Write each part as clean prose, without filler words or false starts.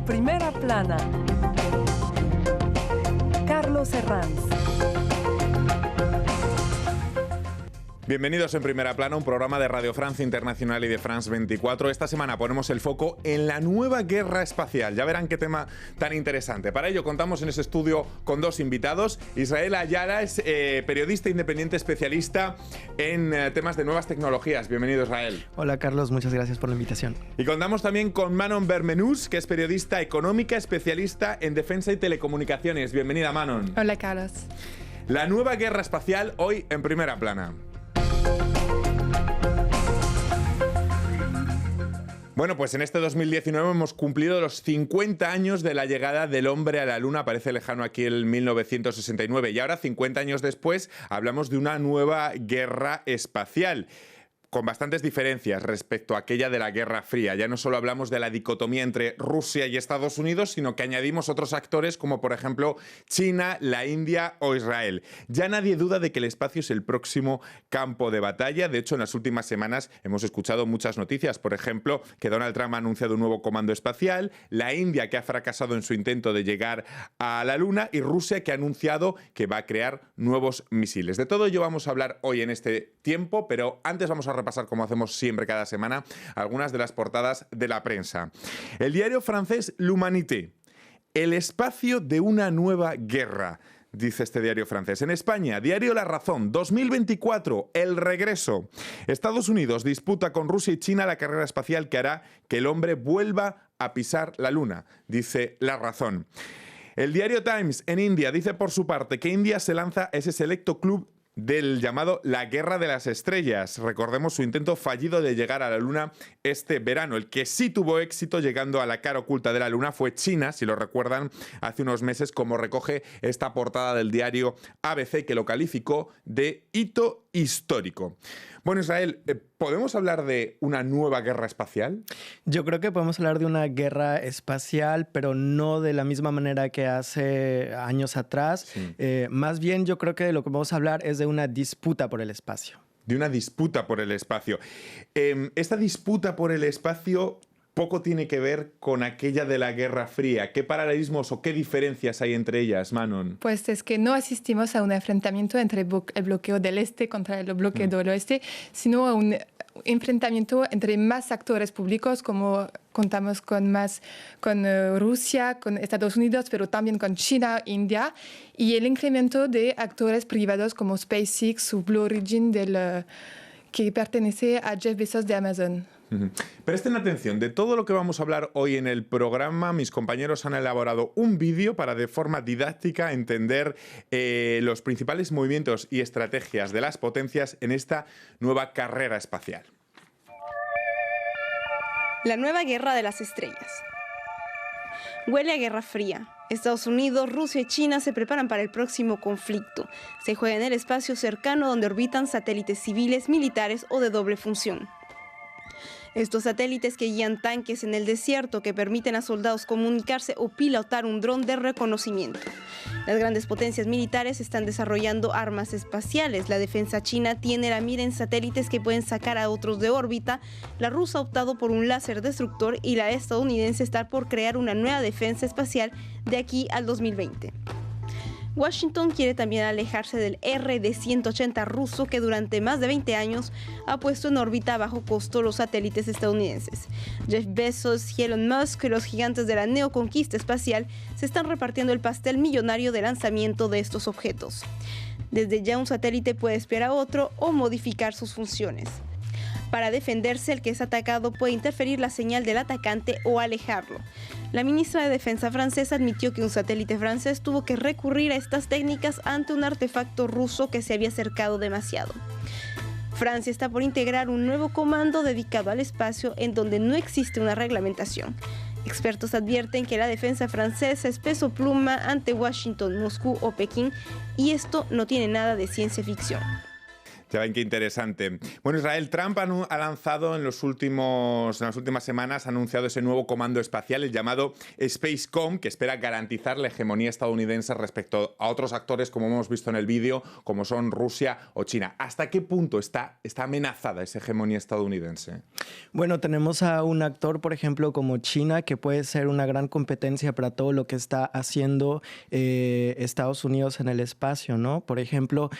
Primera Plana. Carlos Herranz. Bienvenidos en Primera Plana, un programa de Radio Francia Internacional y de France 24. Esta semana ponemos el foco en la nueva guerra espacial. Ya verán qué tema tan interesante. Para ello contamos en ese estudio con dos invitados. Israel Ayala es periodista independiente especialista en temas de nuevas tecnologías. Bienvenido, Israel. Hola, Carlos. Muchas gracias por la invitación. Y contamos también con Manon Bermenús, que es periodista económica especialista en defensa y telecomunicaciones. Bienvenida, Manon. Hola, Carlos. La nueva guerra espacial hoy en Primera Plana. Bueno, pues en este 2019 hemos cumplido los 50 años de la llegada del hombre a la Luna. Parece lejano aquí el 1969. Y ahora, 50 años después, hablamos de una nueva guerra espacial, con bastantes diferencias respecto a aquella de la Guerra Fría. Ya no solo hablamos de la dicotomía entre Rusia y Estados Unidos, sino que añadimos otros actores como, por ejemplo, China, la India o Israel. Ya nadie duda de que el espacio es el próximo campo de batalla. De hecho, en las últimas semanas hemos escuchado muchas noticias. Por ejemplo, que Donald Trump ha anunciado un nuevo comando espacial, la India, que ha fracasado en su intento de llegar a la Luna, y Rusia, que ha anunciado que va a crear nuevos misiles. De todo ello vamos a hablar hoy en este tiempo, pero antes vamos a repasar, como hacemos siempre cada semana, algunas de las portadas de la prensa. El diario francés L'Humanité. El espacio de una nueva guerra, dice este diario francés. En España, diario La Razón, 2024, el regreso. Estados Unidos disputa con Rusia y China la carrera espacial que hará que el hombre vuelva a pisar la Luna, dice La Razón. El diario Times en India dice por su parte que India se lanza a ese selecto club del llamado La Guerra de las Estrellas. Recordemos su intento fallido de llegar a la Luna este verano. El que sí tuvo éxito llegando a la cara oculta de la Luna fue China, si lo recuerdan, hace unos meses, como recoge esta portada del diario ABC, que lo calificó de hito histórico. Bueno, Israel, ¿podemos hablar de una nueva guerra espacial? Yo creo que podemos hablar de una guerra espacial, pero no de la misma manera que hace años atrás. Sí. Más bien, yo creo que de lo que vamos a hablar es de una disputa por el espacio. De una disputa por el espacio. Esta disputa por el espacio poco tiene que ver con aquella de la Guerra Fría. ¿Qué paralelismos o qué diferencias hay entre ellas, Manon? Pues es que no asistimos a un enfrentamiento entre el bloqueo del este contra el bloqueo del oeste, sino a un enfrentamiento entre más actores públicos, como contamos con Rusia, con Estados Unidos, pero también con China, India, y el incremento de actores privados como SpaceX o Blue Origin, que pertenece a Jeff Bezos de Amazon. Presten atención, de todo lo que vamos a hablar hoy en el programa, mis compañeros han elaborado un vídeo para de forma didáctica entender los principales movimientos y estrategias de las potencias en esta nueva carrera espacial. La nueva guerra de las estrellas. Huele a Guerra Fría. Estados Unidos, Rusia y China se preparan para el próximo conflicto. Se juega en el espacio cercano donde orbitan satélites civiles, militares o de doble función. Estos satélites que guían tanques en el desierto, que permiten a soldados comunicarse o pilotar un dron de reconocimiento. Las grandes potencias militares están desarrollando armas espaciales. La defensa china tiene la mira en satélites que pueden sacar a otros de órbita. La rusa ha optado por un láser destructor y la estadounidense está por crear una nueva defensa espacial de aquí al 2020. Washington quiere también alejarse del RD-180 ruso, que durante más de 20 años ha puesto en órbita a bajo costo los satélites estadounidenses. Jeff Bezos y Elon Musk, los gigantes de la neoconquista espacial, se están repartiendo el pastel millonario de lanzamiento de estos objetos. Desde ya un satélite puede espiar a otro o modificar sus funciones. Para defenderse, el que es atacado puede interferir la señal del atacante o alejarlo. La ministra de Defensa francesa admitió que un satélite francés tuvo que recurrir a estas técnicas ante un artefacto ruso que se había acercado demasiado. Francia está por integrar un nuevo comando dedicado al espacio en donde no existe una reglamentación. Expertos advierten que la defensa francesa es peso pluma ante Washington, Moscú o Pekín, y esto no tiene nada de ciencia ficción. Ya ven qué interesante. Bueno, Israel, Trump ha lanzado en las últimas semanas, ha anunciado ese nuevo comando espacial, el llamado Spacecom, que espera garantizar la hegemonía estadounidense respecto a otros actores, como hemos visto en el vídeo, como son Rusia o China. ¿Hasta qué punto está amenazada esa hegemonía estadounidense? Bueno, tenemos a un actor, por ejemplo, como China, que puede ser una gran competencia para todo lo que está haciendo Estados Unidos en el espacio, ¿no? Por ejemplo,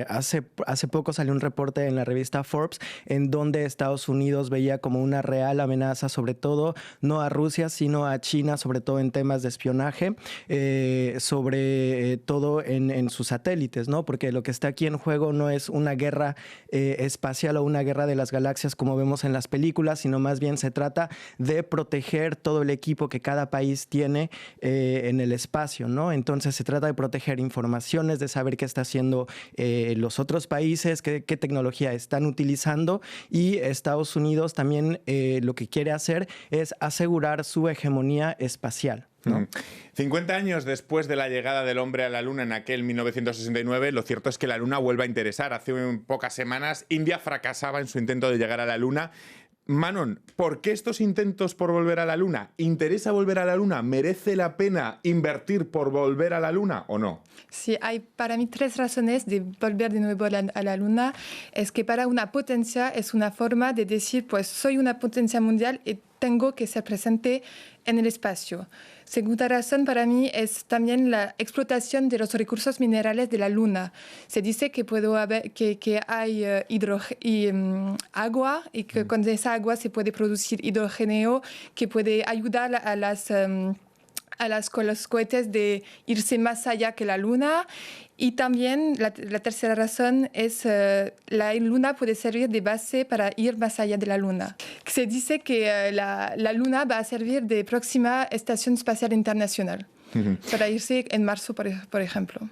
hace poco salió un reporte en la revista Forbes en donde Estados Unidos veía como una real amenaza, sobre todo no a Rusia, sino a China, sobre todo en temas de espionaje, sobre todo en sus satélites, ¿no? Porque lo que está aquí en juego no es una guerra espacial o una guerra de las galaxias como vemos en las películas, sino más bien se trata de proteger todo el equipo que cada país tiene en el espacio, ¿no? Entonces se trata de proteger informaciones, de saber qué está haciendo los otros países, qué tecnología están utilizando, y Estados Unidos también lo que quiere hacer es asegurar su hegemonía espacial, ¿no? 50 años después de la llegada del hombre a la Luna en aquel 1969, lo cierto es que la Luna vuelve a interesar. Hace pocas semanas India fracasaba en su intento de llegar a la Luna. Manon, ¿por qué estos intentos por volver a la Luna? ¿Interesa volver a la Luna? ¿Merece la pena invertir por volver a la Luna o no? Sí, hay para mí 3 razones de volver de nuevo a la Luna. Es que para una potencia es una forma de decir, pues soy una potencia mundial y tengo que ser presente en el espacio. Segunda razón para mí es también la explotación de los recursos minerales de la Luna. Se dice que hay agua y que con esa agua se puede producir hidrógeno que puede ayudar con los cohetes de irse más allá que la Luna. Y también la tercera razón es la Luna puede servir de base para ir más allá de la Luna. Se dice que la Luna va a servir de próxima Estación Espacial Internacional. Para irse en marzo, por ejemplo.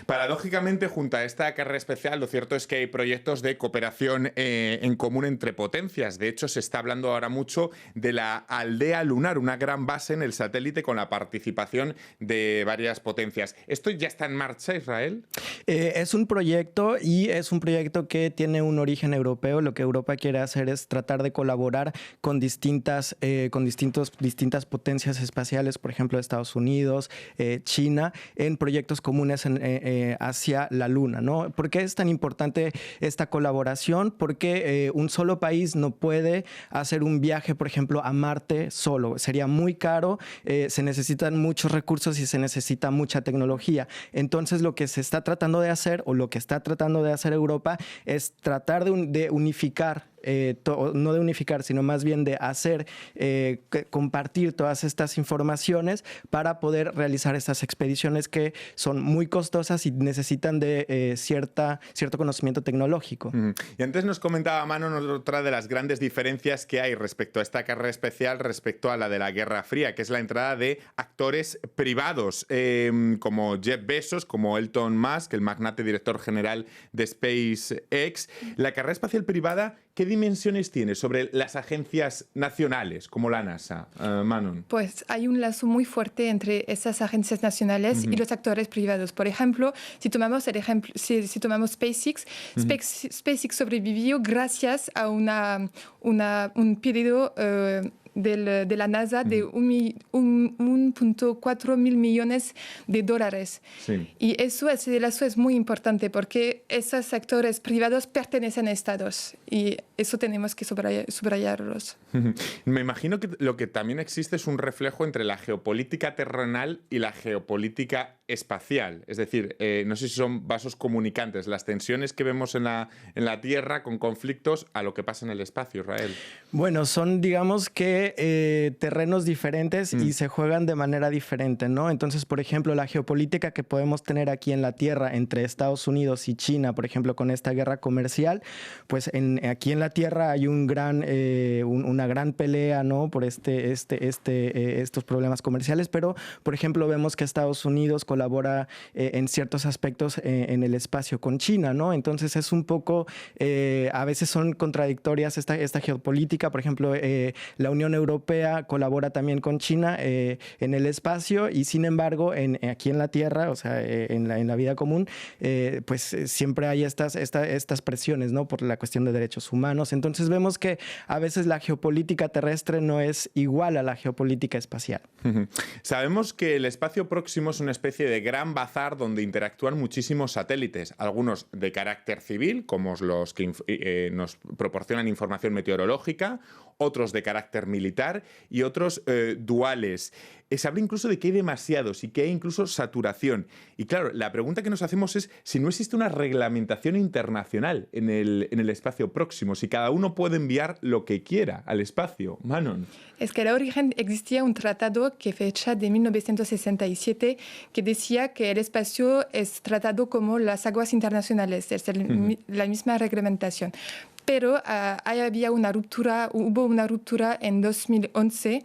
Paradójicamente, junto a esta carrera especial, lo cierto es que hay proyectos de cooperación en común entre potencias. De hecho, se está hablando ahora mucho de la aldea lunar, una gran base en el satélite con la participación de varias potencias. ¿Esto ya está en marcha, Israel? Es un proyecto y es un proyecto que tiene un origen europeo. Lo que Europa quiere hacer es tratar de colaborar con distintas potencias espaciales, por ejemplo, Estados Unidos, China, en proyectos comunes hacia la Luna, ¿no? ¿Por qué es tan importante esta colaboración? Porque un solo país no puede hacer un viaje, por ejemplo, a Marte solo. Sería muy caro, se necesitan muchos recursos y se necesita mucha tecnología. Entonces, lo que se está tratando de hacer, o lo que está tratando de hacer Europa, es tratar de unificar, no de unificar, sino más bien de hacer, compartir todas estas informaciones para poder realizar estas expediciones que son muy costosas y necesitan de cierto conocimiento tecnológico. Y antes nos comentaba Manon otra de las grandes diferencias que hay respecto a esta carrera especial respecto a la de la Guerra Fría, que es la entrada de actores privados, como Jeff Bezos, como Elon Musk, el magnate director general de SpaceX. La carrera espacial privada, ¿qué dimensiones tiene sobre las agencias nacionales como la NASA, Manon? Pues hay un lazo muy fuerte entre esas agencias nacionales y los actores privados. Por ejemplo, si tomamos SpaceX, SpaceX sobrevivió gracias a un pedido de la NASA de 1.4 mil millones de dólares. Sí. Y ese lazo es muy importante porque esos sectores privados pertenecen a estados y eso tenemos que subrayarlos. Me imagino que lo que también existe es un reflejo entre la geopolítica terrenal y la geopolítica espacial. Es decir, no sé si son vasos comunicantes, las tensiones que vemos en la Tierra con conflictos a lo que pasa en el espacio, Israel. Bueno, son, digamos que terrenos diferentes y se juegan de manera diferente, ¿no? Entonces, por ejemplo, la geopolítica que podemos tener aquí en la Tierra entre Estados Unidos y China, por ejemplo, con esta guerra comercial, pues aquí en la Tierra hay una gran pelea, ¿no? Por estos problemas comerciales, pero, por ejemplo, vemos que Estados Unidos colabora colabora en ciertos aspectos en el espacio con China, ¿no? Entonces es un poco, a veces son contradictorias esta geopolítica. Por ejemplo, la Unión Europea colabora también con China en el espacio y sin embargo aquí en la Tierra, o sea, en la vida común, pues siempre hay estas presiones, ¿no? Por la cuestión de derechos humanos. Entonces vemos que a veces la geopolítica terrestre no es igual a la geopolítica espacial. Sabemos que el espacio próximo es una especie de gran bazar donde interactúan muchísimos satélites, algunos de carácter civil, como los que nos proporcionan información meteorológica, otros de carácter militar y otros duales. Se habla incluso de que hay demasiados y que hay incluso saturación. Y claro, la pregunta que nos hacemos es si no existe una reglamentación internacional en el espacio próximo, si cada uno puede enviar lo que quiera al espacio. Manon. Es que al origen existía un tratado que fecha de 1967 que decía que el espacio es tratado como las aguas internacionales, es la misma reglamentación. Pero hubo una ruptura en 2011.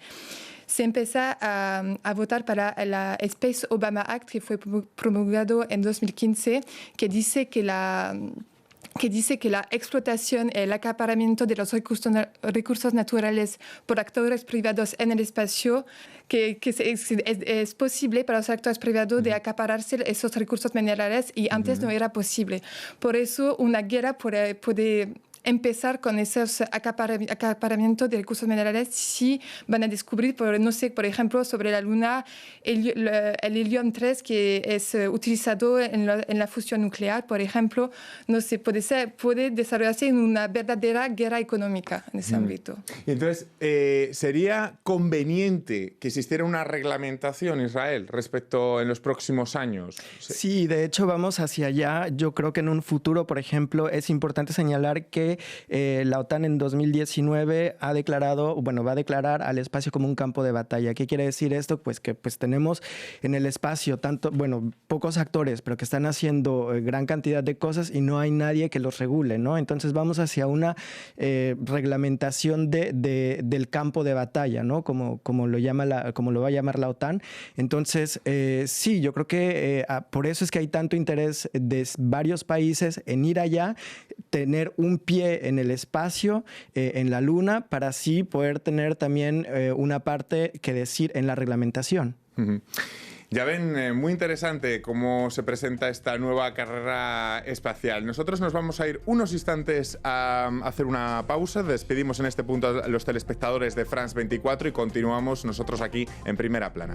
Se empezó a votar para la Space Obama Act, que fue promulgado en 2015, que dice que la explotación y el acaparamiento de los recursos naturales por actores privados en el espacio, que es posible para los actores privados de acapararse esos recursos minerales y antes no era posible. Por eso una guerra puede empezar con esos acaparamientos de recursos minerales si van a descubrir, no sé, por ejemplo, sobre la Luna, el helium 3 que es utilizado en la fusión nuclear, por ejemplo, no sé, puede desarrollarse en una verdadera guerra económica en ese ámbito. Entonces, ¿sería conveniente que existiera una reglamentación, Israel, respecto en los próximos años? Sí, de hecho vamos hacia allá. Yo creo que en un futuro, por ejemplo, es importante señalar que la OTAN en 2019 va a declarar al espacio como un campo de batalla. ¿Qué quiere decir esto? Pues que tenemos en el espacio pocos actores, pero que están haciendo gran cantidad de cosas y no hay nadie que los regule, ¿no? Entonces vamos hacia una reglamentación del campo de batalla, ¿no? Como lo va a llamar la OTAN. Entonces, sí, yo creo que por eso es que hay tanto interés de varios países en ir allá, tener un pie en el espacio, en la Luna, para así poder tener también una parte que decir en la reglamentación. Ya ven, muy interesante cómo se presenta esta nueva carrera espacial. Nosotros nos vamos a ir unos instantes a hacer una pausa. Despedimos en este punto a los telespectadores de France 24 y continuamos nosotros aquí en Primera Plana.